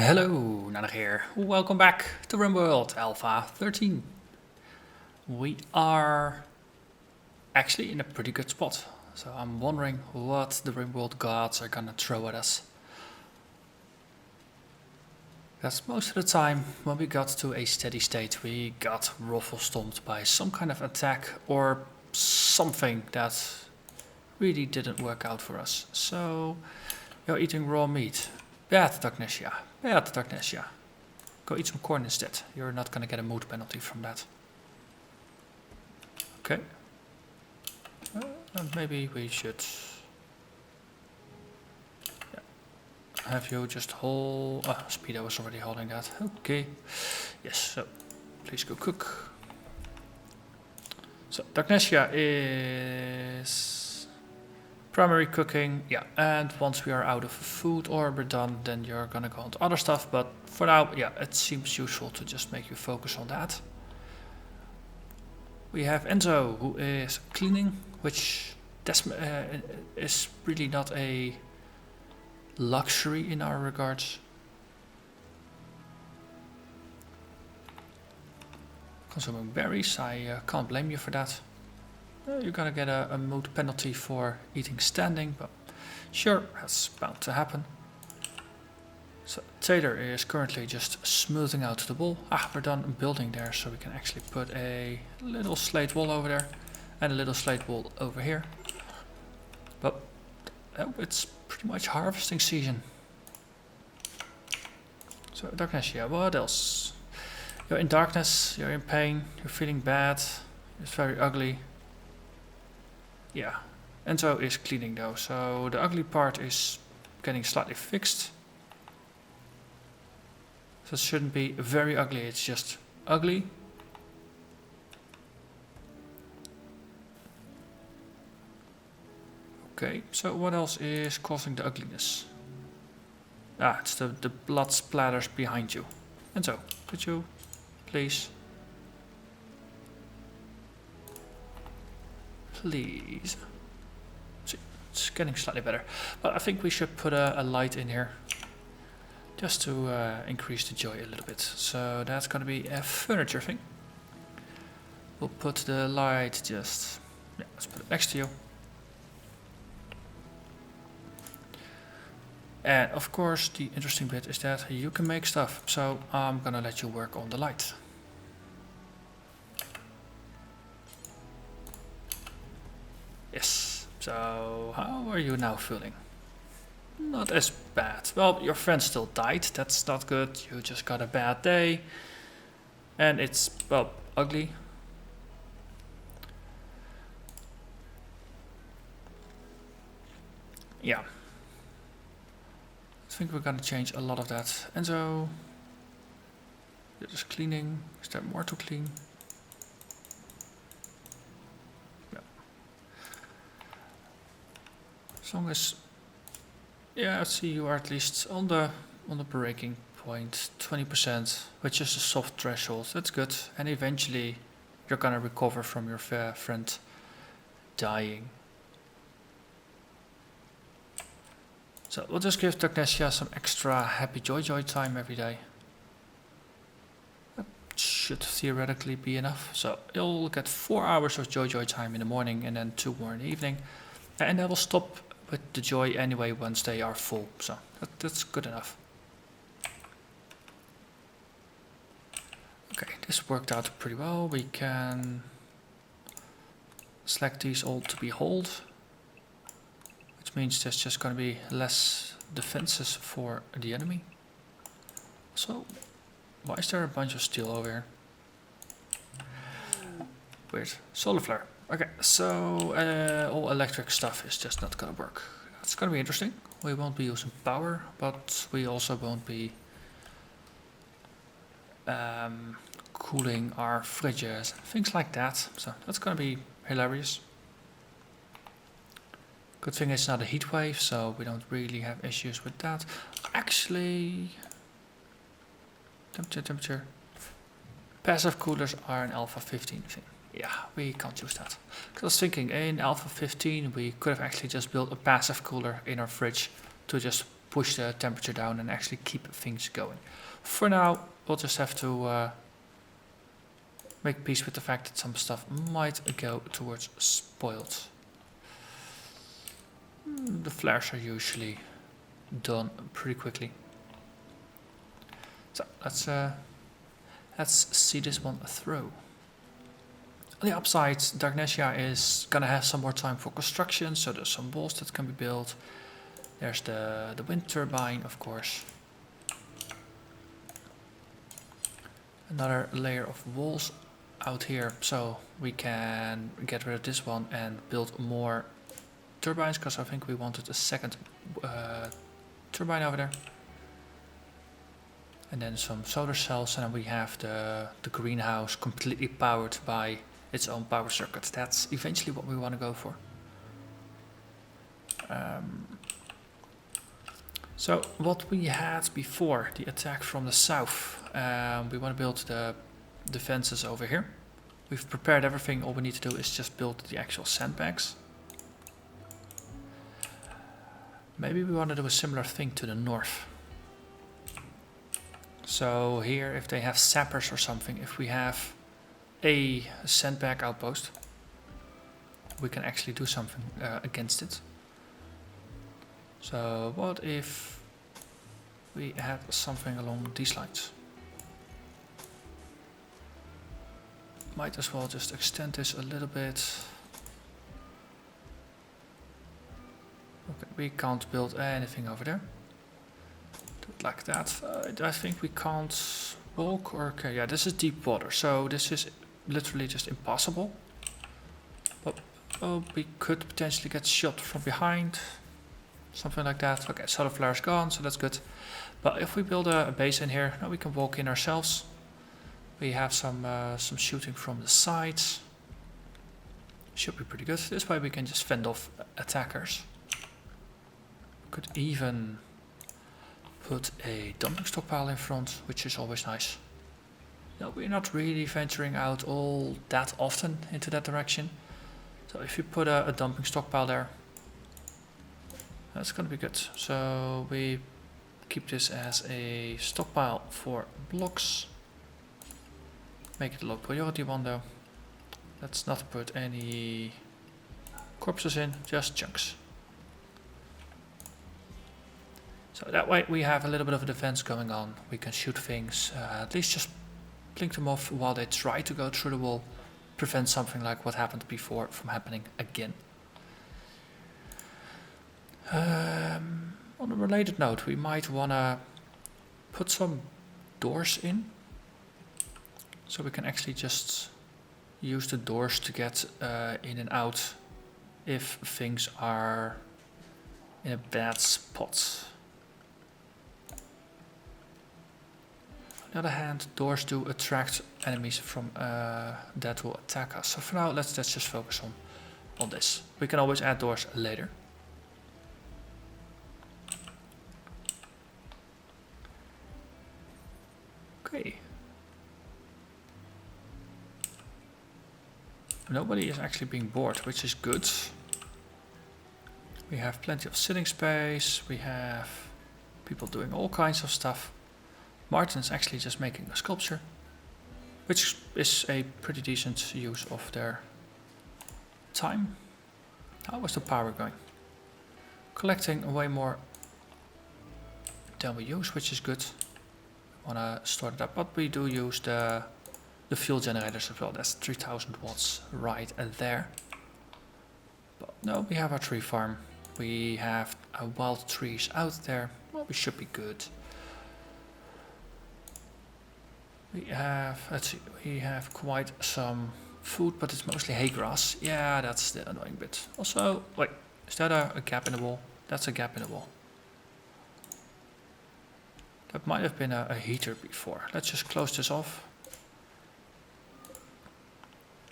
Hello, Narnach here. Welcome back to RimWorld Alpha 13. We are actually in a pretty good spot, so I'm wondering what the RimWorld gods are gonna throw at us. Because most of the time, when we got to a steady state, we got ruffle stomped by some kind of attack or something that really didn't work out for us. So, you're eating raw meat. Bad Darknessia. Bad Darknessia. Go eat some corn instead. You're not gonna get a mood penalty from that. Okay. And maybe we should have you just hold. Speedo was already holding that. Okay. Yes, so please go cook. So Darknessia is primary cooking, yeah, and once we are out of food or we're done, then you're gonna go on to other stuff, but for now, yeah, it seems useful to just make you focus on that. We have Enzo, who is cleaning, which is really not a luxury in our regards. Consuming berries, I can't blame you for that. You're gonna get a mood penalty for eating standing, but sure, that's bound to happen. So Taylor is currently just smoothing out the wall. We're done building there, so we can actually put a little slate wall over there and a little slate wall over here. But it's pretty much harvesting season. So darkness, yeah, what else? You're in darkness, you're in pain, you're feeling bad, it's very ugly. Yeah, Enzo is cleaning though, so the ugly part is getting slightly fixed. So it shouldn't be very ugly, it's just ugly. Okay, so what else is causing the ugliness? It's the blood splatters behind you. Enzo, could you please? Please. See, it's getting slightly better. But I think we should put a light in here. Just to increase the joy a little bit. So that's going to be a furniture thing. We'll put the light just... Yeah, let's put it next to you. And of course the interesting bit is that you can make stuff. So I'm going to let you work on the light. Yes, so how are you now feeling? Not as bad. Well, your friend still died, that's not good. You just got a bad day. And it's, well, ugly. Yeah. I think we're gonna change a lot of that. Enzo, you're just cleaning. Is there more to clean? As long as, yeah, I see you are at least on the breaking point, 20%, which is a soft threshold. That's good, and eventually you're gonna recover from your friend dying. So we'll just give Darknessia some extra happy joy time every day. That should theoretically be enough. So you'll get 4 hours of joy time in the morning and then 2 more in the evening, and that will stop with the joy anyway once they are full, so that's good enough. Okay, this worked out pretty well. We can select these all to be hold, which means there's just going to be less defenses for the enemy. So, why is there a bunch of steel over here? Weird. Solar flare. Okay, so all electric stuff is just not gonna work. It's gonna be interesting. We won't be using power, but we also won't be cooling our fridges, things like that. So that's gonna be hilarious. Good thing it's not a heat wave, so we don't really have issues with that. Actually, temperature. Passive coolers are an Alpha 15 thing. Yeah, we can't use that. Because I was thinking, in Alpha 15 we could have actually just built a passive cooler in our fridge to just push the temperature down and actually keep things going. For now, we'll just have to make peace with the fact that some stuff might go towards spoiled. The flares are usually done pretty quickly. So let's see this one through. On the upside, Darknesia is gonna have some more time for construction, so there's some walls that can be built. There's the wind turbine, of course. Another layer of walls out here, so we can get rid of this one and build more turbines, because I think we wanted a second turbine over there. And then some solar cells, and then we have the greenhouse completely powered by its own power circuit. That's eventually what we want to go for. So what we had before, the attack from the south, we want to build the defenses over here. We've prepared everything, all we need to do is just build the actual sandbags. Maybe we want to do a similar thing to the north. So here, if they have sappers or something, if we have a sandbag outpost, we can actually do something against it. So what if we had something along these lines? Might as well just extend this a little bit. Okay, we can't build anything over there. Do it like that. I think we can't walk or... Okay, yeah, this is deep water, so this is literally just impossible. But we could potentially get shot from behind. Something like that. Okay, solar flare is gone, so that's good. But if we build a base in here, now we can walk in ourselves. We have some shooting from the sides. Should be pretty good. This way we can just fend off attackers. Could even put a dumping stockpile in front, which is always nice. No, we're not really venturing out all that often into that direction. So if you put a dumping stockpile there, that's gonna be good. So we keep this as a stockpile for blocks. Make it a low priority one though. Let's not put any corpses in, just chunks. So that way we have a little bit of a defense going on. We can shoot things, at least just blink them off while they try to go through the wall. Prevent something like what happened before from happening again. On a related note, we might want to put some doors in. So we can actually just use the doors to get in and out if things are in a bad spot. On the other hand, doors do attract enemies from that will attack us. So for now, let's just focus on this. We can always add doors later. Okay. Nobody is actually being bored, which is good. We have plenty of sitting space. We have people doing all kinds of stuff. Martin's actually just making a sculpture, which is a pretty decent use of their time. How was the power going? Collecting way more than we use, which is good. I want to start it up, but we do use the fuel generators as well. That's 3000 watts right there. But no, we have our tree farm. We have wild trees out there. Well, we should be good. We have, let's see, we have quite some food, but it's mostly hay grass. Yeah, that's the annoying bit. Also, wait, is that a gap in the wall? That's a gap in the wall. That might have been a heater before. Let's just close this off.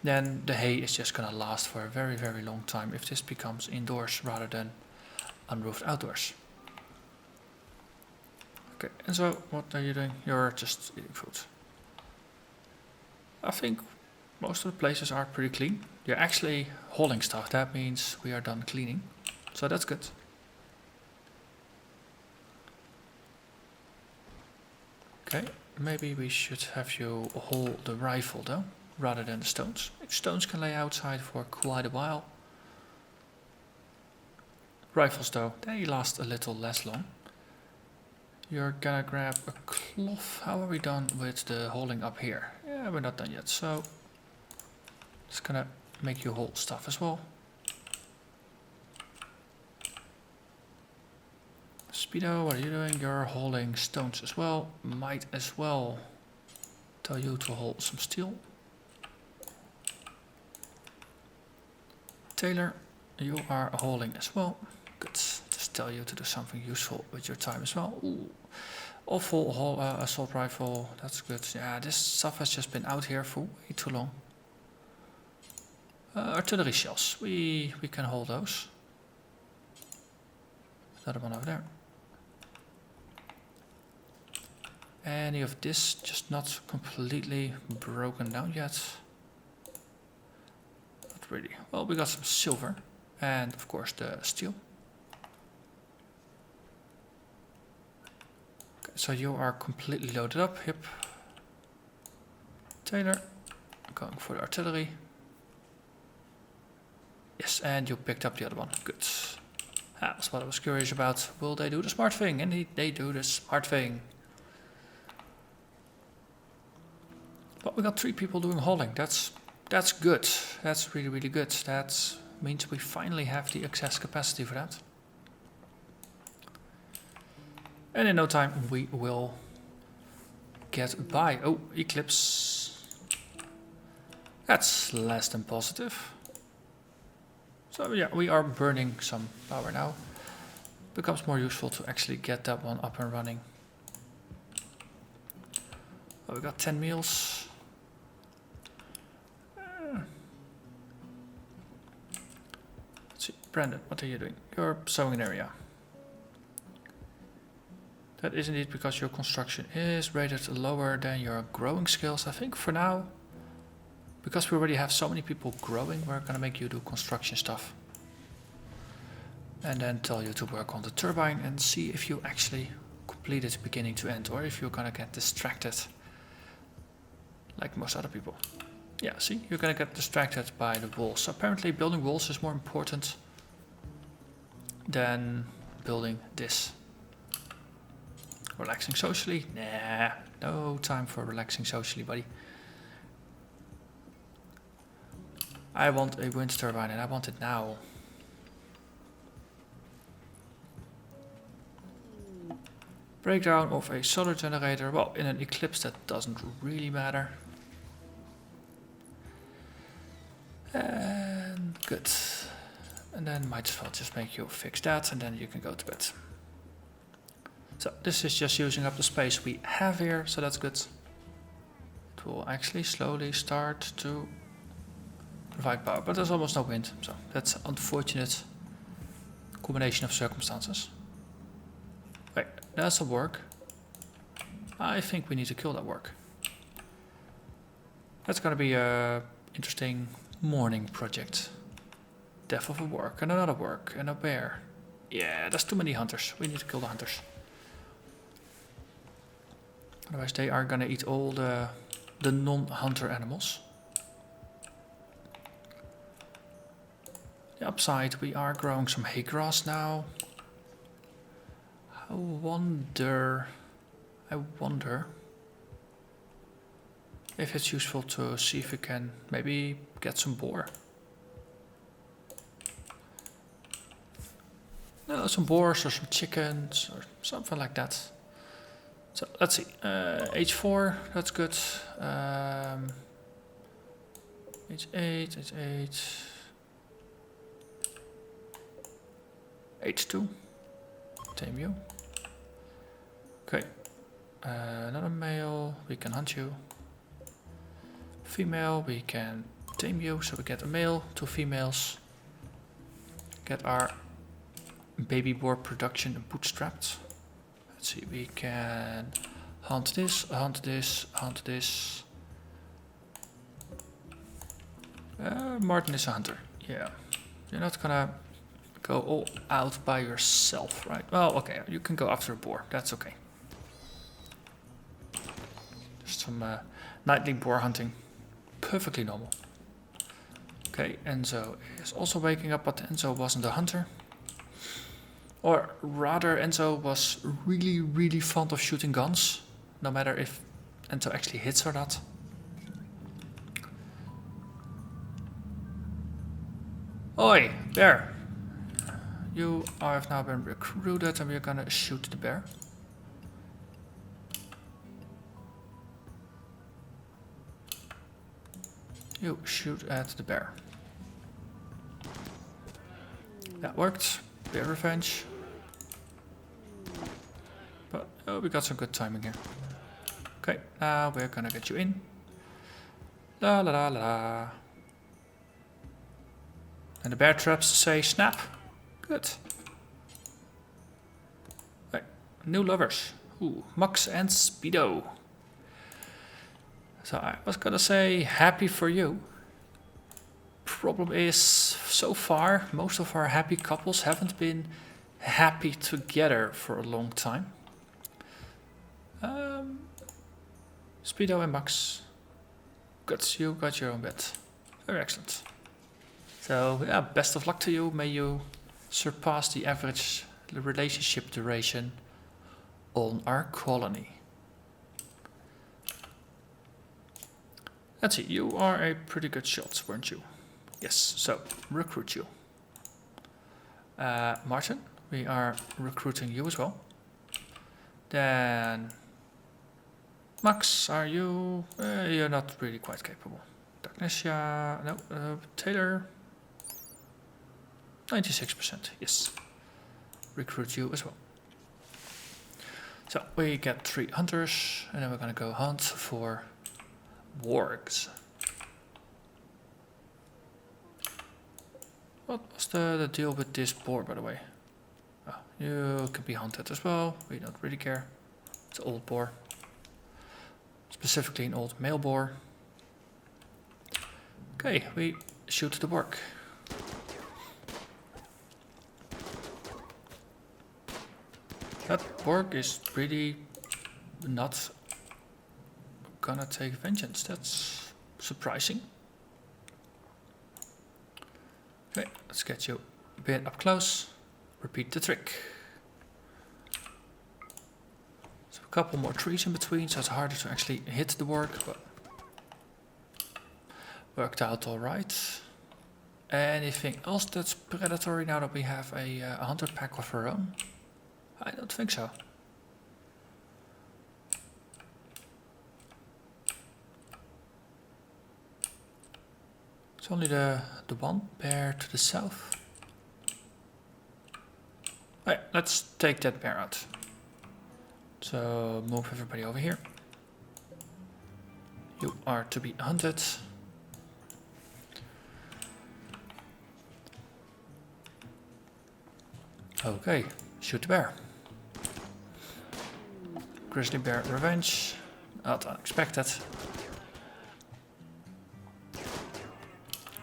Then the hay is just gonna last for a very, very long time if this becomes indoors rather than unroofed outdoors. Okay, and so what are you doing? You're just eating food. I think most of the places are pretty clean. You're actually hauling stuff. That means we are done cleaning. So that's good. Okay, maybe we should have you hold the rifle though, rather than the stones. Stones can lay outside for quite a while. Rifles though, they last a little less long. You're gonna grab a cloth. How are we done with the holding up here? Yeah, we're not done yet, so just gonna make you hold stuff as well. Speedo, what are you doing? You're holding stones as well. Might as well tell you to hold some steel. Taylor, you are holding as well. Good. Just tell you to do something useful with your time as well. Ooh. Awful assault rifle. That's good. Yeah, this stuff has just been out here for way too long. Artillery shells. We can hold those. Another one over there. Any of this just not completely broken down yet? Not really. Well, we got some silver and of course the steel. Okay, so you are completely loaded up. Yep. Taylor, going for the artillery. Yes, and you picked up the other one. Good. That's what I was curious about. Will they do the smart thing? And they do the smart thing. But we got 3 people doing hauling. That's good. That's really, really good. That means we finally have the excess capacity for that. And in no time we will get by. Oh, eclipse. That's less than positive. So yeah, we are burning some power now. Becomes more useful to actually get that one up and running. Oh, we got 10 meals. Let's see, Brandon, what are you doing? You're sowing an area. That is indeed because your construction is rated lower than your growing skills. I think for now, because we already have so many people growing, we're gonna make you do construction stuff. And then tell you to work on the turbine and see if you actually complete it beginning to end, or if you're gonna get distracted like most other people. Yeah, see, you're gonna get distracted by the walls. So apparently building walls is more important than building this. Relaxing socially? Nah, no time for relaxing socially, buddy. I want a wind turbine and I want it now. Breakdown of a solar generator. Well, in an eclipse that doesn't really matter. And good. And then might as well just make you fix that and then you can go to bed. So this is just using up the space we have here, so that's good. It will actually slowly start to provide power, but there's almost no wind, so that's an unfortunate combination of circumstances. Wait, that's a work. I think we need to kill that work. That's gonna be a interesting morning project. Death of a work, and another work, and a bear. Yeah, that's too many hunters. We need to kill the hunters. Otherwise they are gonna eat all the non-hunter animals. The upside, we are growing some hay grass now. I wonder if it's useful to see if we can maybe get some boar. No, some boars or some chickens or something like that. So let's see, H4, that's good. H8, H8. H2, tame you. Okay, another male, we can hunt you. Female, we can tame you, so we get a male, 2 females. Get our baby boar production bootstrapped. Let's see, we can hunt this, hunt this, hunt this. Martin is a hunter, yeah. You're not gonna go all out by yourself, right? Well, okay, you can go after a boar, that's okay. Just some nightly boar hunting. Perfectly normal. Okay, Enzo is also waking up, but Enzo wasn't a hunter. Or rather, Enzo was really, really fond of shooting guns. No matter if Enzo actually hits or not. Oi, bear! You have now been recruited and we're gonna shoot the bear. You shoot at the bear. That worked. Bear revenge. But oh, we got some good timing here. Okay, now we're gonna get you in. La la la la. And the bear traps say snap. Good. Right, new lovers. Ooh, Max and Speedo. So I was gonna say happy for you. Problem is, so far, most of our happy couples haven't been happy together for a long time. Speedo and Max. Good, you got your own bed. Very excellent. So yeah, best of luck to you. May you surpass the average relationship duration on our colony. Let's see, you are a pretty good shot, weren't you? Yes, so recruit you. Martin, we are recruiting you as well. Then Max, are you? You're not really quite capable. Dagnesia, no. Taylor, 96%, yes. Recruit you as well. So we get 3 hunters, and then we're gonna go hunt for wargs. What was the deal with this boar, by the way? Oh, you can be hunted as well. We don't really care. It's an old boar. Specifically an old male boar. Okay, we shoot the warg. That warg is really not gonna take vengeance. That's surprising. Okay, let's get you a bit up close. Repeat the trick. So a couple more trees in between, so it's harder to actually hit the warg, but worked out all right. Anything else that's predatory now that we have a hunter pack of our own? I don't think so. It's only the one bear to the south. Alright, let's take that bear out. So move everybody over here. You are to be hunted. Okay, shoot the bear. Grizzly bear revenge. Not unexpected.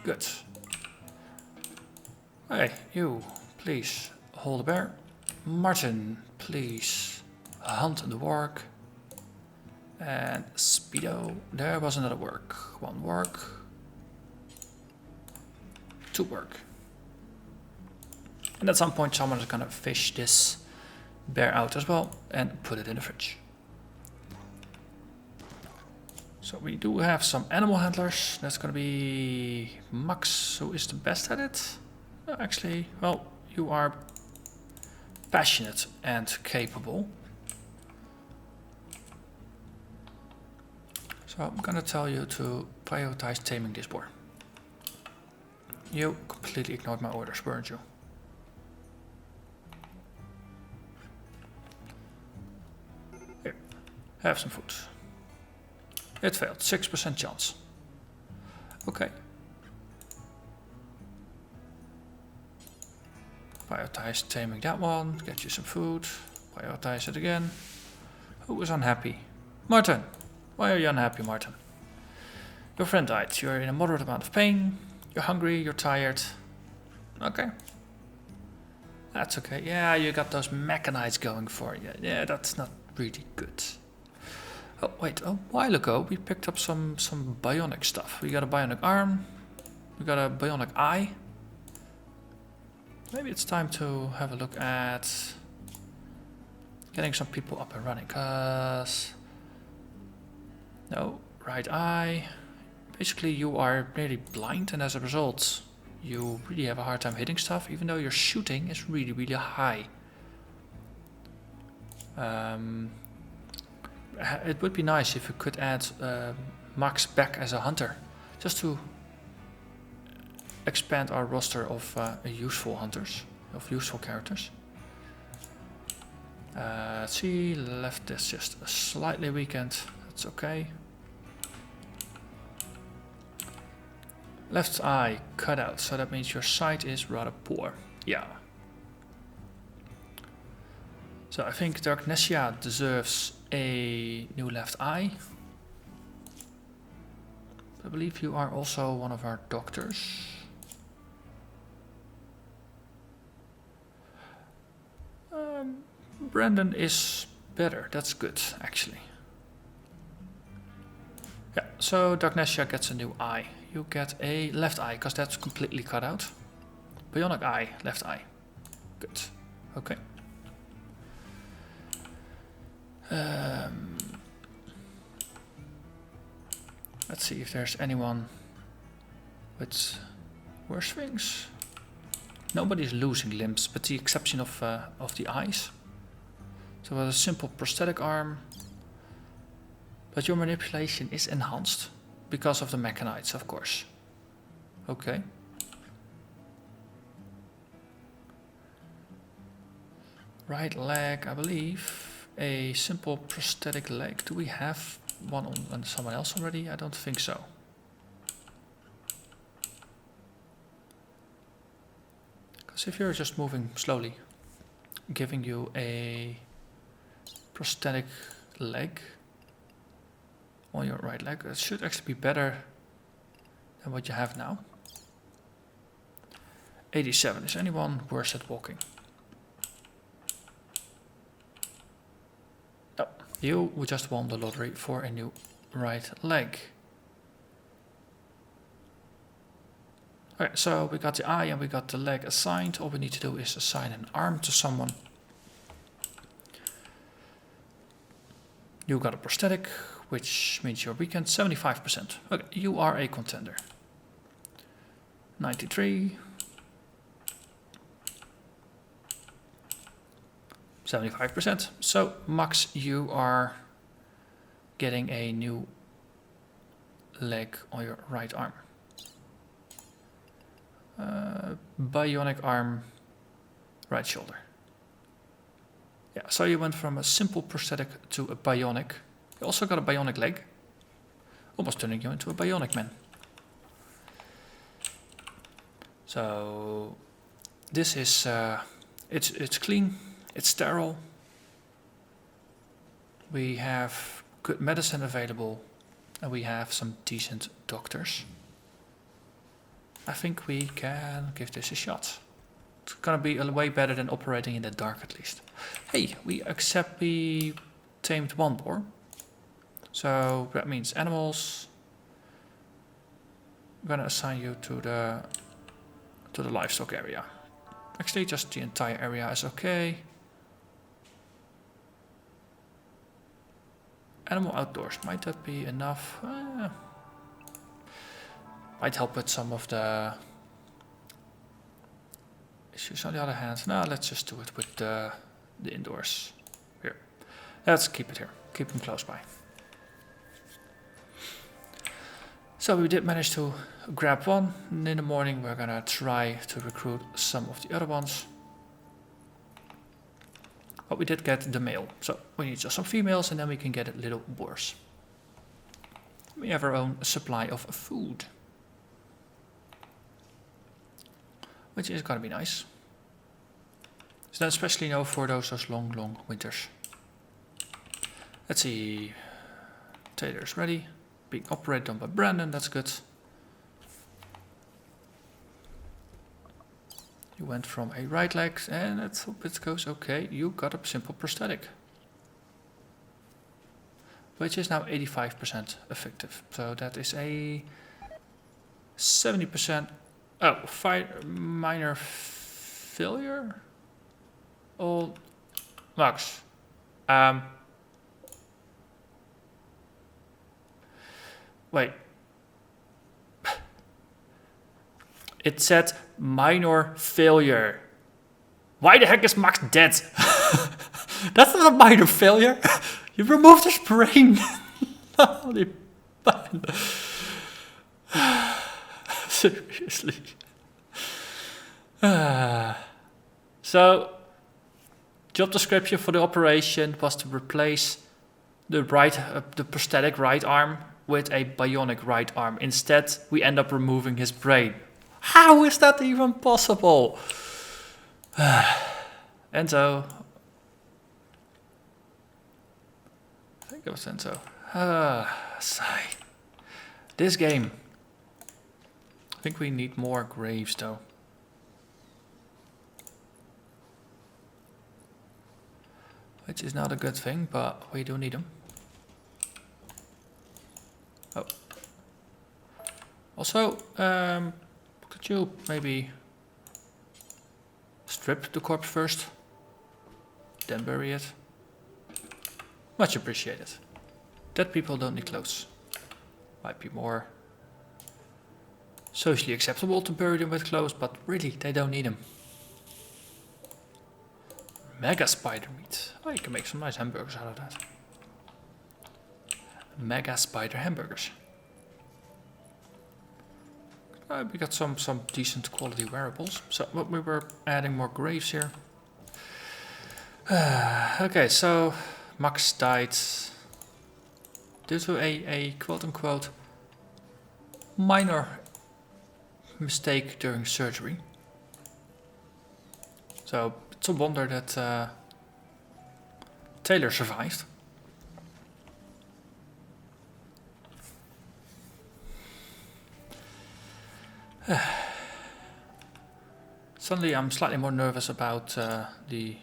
Good. Hey, you, please hold the bear. Martin, please hunt the warg. And Speedo, there was another warg. 1 warg. 2 warg. And at some point someone is gonna fish this bear out as well and put it in the fridge. So we do have some animal handlers. That's gonna be Max, who is the best at it. Actually, well, you are passionate and capable. So I'm gonna tell you to prioritize taming this boar. You completely ignored my orders, weren't you? Here, have some food. It failed, 6% chance. Okay. Prioritize taming that one, get you some food. Prioritize it again. Who is unhappy? Martin! Why are you unhappy, Martin? Your friend died, you're in a moderate amount of pain. You're hungry, you're tired. Okay. That's okay. Yeah, you got those mechanites going for you. Yeah, that's not really good. Oh wait, a while ago we picked up some bionic stuff. We got a bionic arm, we got a bionic eye. Maybe it's time to have a look at getting some people up and running, cause no, right eye. Basically you are nearly blind, and as a result you really have a hard time hitting stuff, even though your shooting is really high. It would be nice if we could add Max back as a hunter, just to expand our roster of useful hunters, of useful characters. Let's see, left is just slightly weakened, that's okay. Left eye cut out, so that means your sight is rather poor. Yeah. So I think Darknessia deserves a new left eye. I believe you are also one of our doctors. Brandon is better, that's good actually. Yeah, so Darknessia gets a new eye. You get a left eye, because that's completely cut out. Bionic eye, left eye. Good. Okay. Let's see if there's anyone with worse things. Nobody's losing limbs, but the exception of the eyes. So with a simple prosthetic arm. But your manipulation is enhanced because of the mechanites, of course. Okay. Right leg, I believe. A simple prosthetic leg. Do we have one on someone else already? I don't think so. Because if you're just moving slowly, giving you a prosthetic leg on your right leg, it should actually be better than what you have now. 87. Is anyone worse at walking? No. You just won the lottery for a new right leg. Okay, so we got the eye and we got the leg assigned. All we need to do is assign an arm to someone. You got a prosthetic, which means you're weakened 75%. Okay, you are a contender. 93. 75%. So, Max, you are getting a new leg on your right arm. Bionic arm, right shoulder. Yeah, so you went from a simple prosthetic to a bionic. You also got a bionic leg, almost turning you into a bionic man. So this is it's clean, it's sterile. We have good medicine available, and we have some decent doctors. I think we can give this a shot. It's gonna be a way better than operating in the dark, at least. Hey, we tamed one boar. So that means animals. I'm gonna assign you to the livestock area. Actually, just the entire area is okay. Animal outdoors, might that be enough? Might help with some of the issues. On the other hand, no, let's just do it with the indoors. Here, let's keep it here. Keep them close by. So we did manage to grab one, and in the morning we're gonna try to recruit some of the other ones. But we did get the male, so we need just some females, and then we can get little boars. We have our own supply of food, which is gonna be nice. So especially now for those long winters. Let's see. Taylor's ready. Being operated on by Brandon, that's good. You went from a right leg, and let's hope it goes okay. You got a simple prosthetic. which is now 85% effective. So that is a 70%. Oh, minor failure. Oh, Max. Wait. It said minor failure. Why the heck is Max dead? That's not a minor failure. You removed his brain. Holy man. Seriously. So, job description for the operation was to replace the prosthetic right arm with a bionic right arm. Instead, we end up removing his brain. How is that even possible? Enzo. I think it was Enzo. Sigh. This game. I think we need more graves though. Which is not a good thing, but we do need them. Oh. Also, could you maybe strip the corpse first, then bury it? Much appreciated. Dead people don't need clothes. Might be more socially acceptable to bury them with clothes, but really, they don't need them. Mega spider meat. Oh, you can make some nice hamburgers out of that. Mega spider hamburgers. We got some decent quality wearables. So we were adding more graves here. Okay, so Max died due to a quote-unquote minor mistake during surgery. So it's a wonder that Taylor survived. Suddenly I'm slightly more nervous about the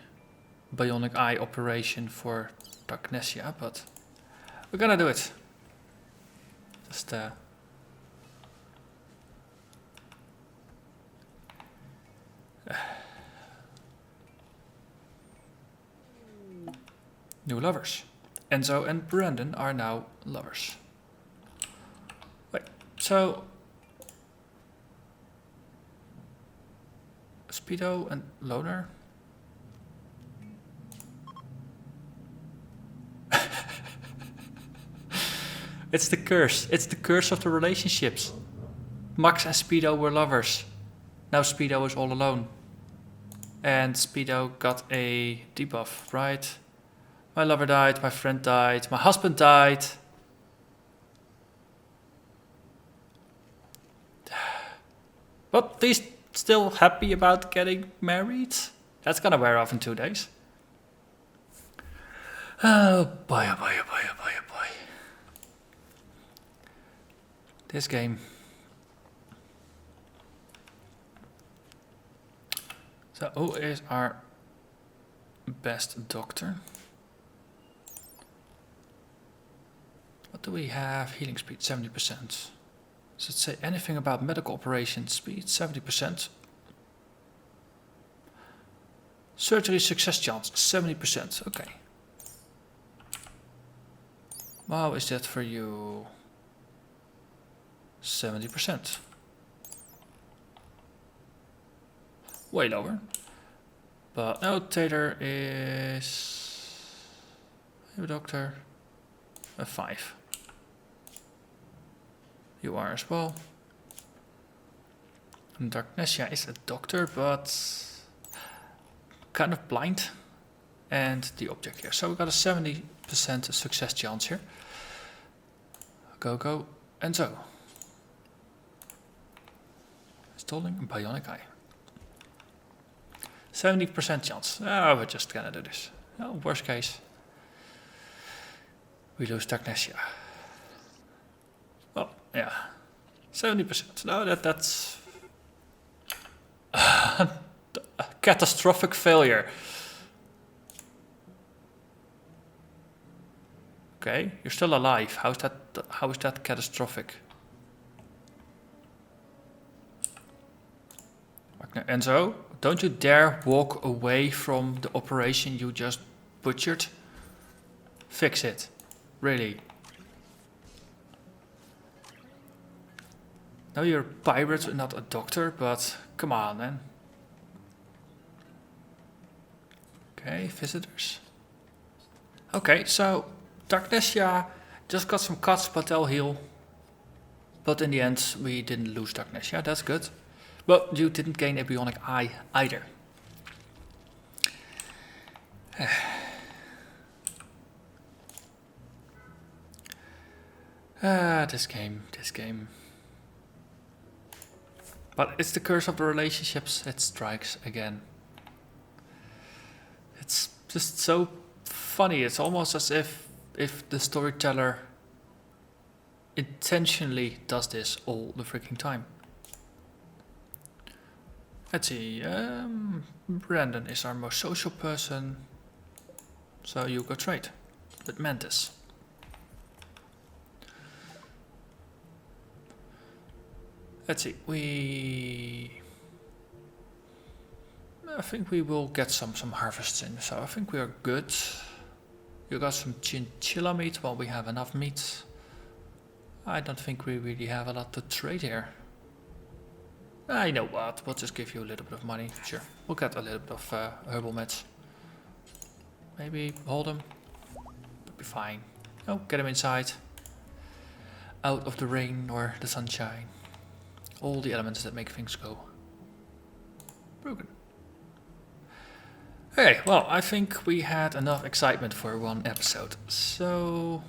bionic eye operation for Darknessia, but we're gonna do it. Just new lovers. Enzo and Brandon are now lovers. Wait, so Speedo and Loner? It's the curse. It's the curse of the relationships. Max and Speedo were lovers. Now Speedo is all alone. And Speedo got a debuff, right? My lover died, my friend died, my husband died. But he's still happy about getting married? That's gonna wear off in 2 days. Oh boy, oh boy, oh boy, oh boy, oh boy. This game. So who is our best doctor? What do we have? Healing speed 70%. Does it say anything about medical operation speed? 70%. Surgery success chance 70%. Okay. How is that for you? 70%. Way lower. But no, Taylor is a doctor. A 5. You are as well. And Darknessia is a doctor, but kind of blind. And the object here. So we got a 70% success chance here. Go, Enzo. Installing a bionic eye. 70% chance. Oh, we're just gonna do this. Oh, worst case. We lose Darknessia. Oh, yeah. 70%. No, that's a catastrophic failure. Okay, you're still alive. How is that catastrophic? Enzo, don't you dare walk away from the operation you just butchered. Fix it. Really. Now you're a pirate, not a doctor, but come on, man. Okay, visitors. Okay, so Darknesia just got some cuts, but they'll heal. But in the end, we didn't lose Darknesia, that's good. But you didn't gain a bionic eye either. This game. But it's the curse of the relationships, it strikes again. It's just so funny, it's almost as if the storyteller intentionally does this all the freaking time. Let's see, Brandon is our most social person, so you go trade with Mantis. Let's see, I think we will get some harvests in, so I think we are good. You got some chinchilla meat, well we have enough meat. I don't think we really have a lot to trade here. You know what, we'll just give you a little bit of money, sure. We'll get a little bit of herbal meds. Maybe hold them, that'll be fine. Oh, get them inside. Out of the rain or the sunshine. All the elements that make things go broken. Okay, well, I think we had enough excitement for one episode. So,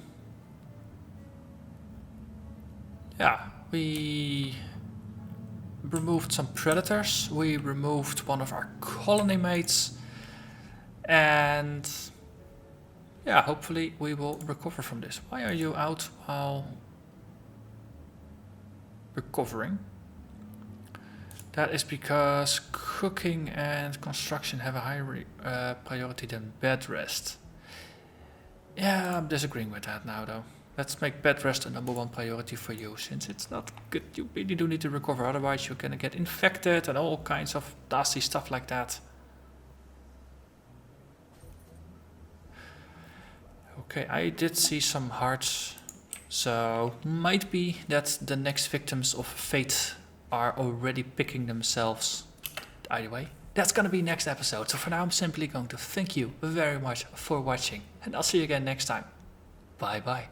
yeah, we removed some predators. We removed one of our colony mates. And, yeah, hopefully we will recover from this. Why are you out while recovering? That is because cooking and construction have a higher priority than bed rest. Yeah, I'm disagreeing with that now though. Let's make bed rest a #1 priority for you, since it's not good. You really do need to recover, otherwise you're gonna get infected and all kinds of nasty stuff like that. Okay, I did see some hearts, so might be that the next victims of fate are already picking themselves. Either way, that's gonna be next episode. So for now, I'm simply going to thank you very much for watching, and I'll see you again next time. Bye bye.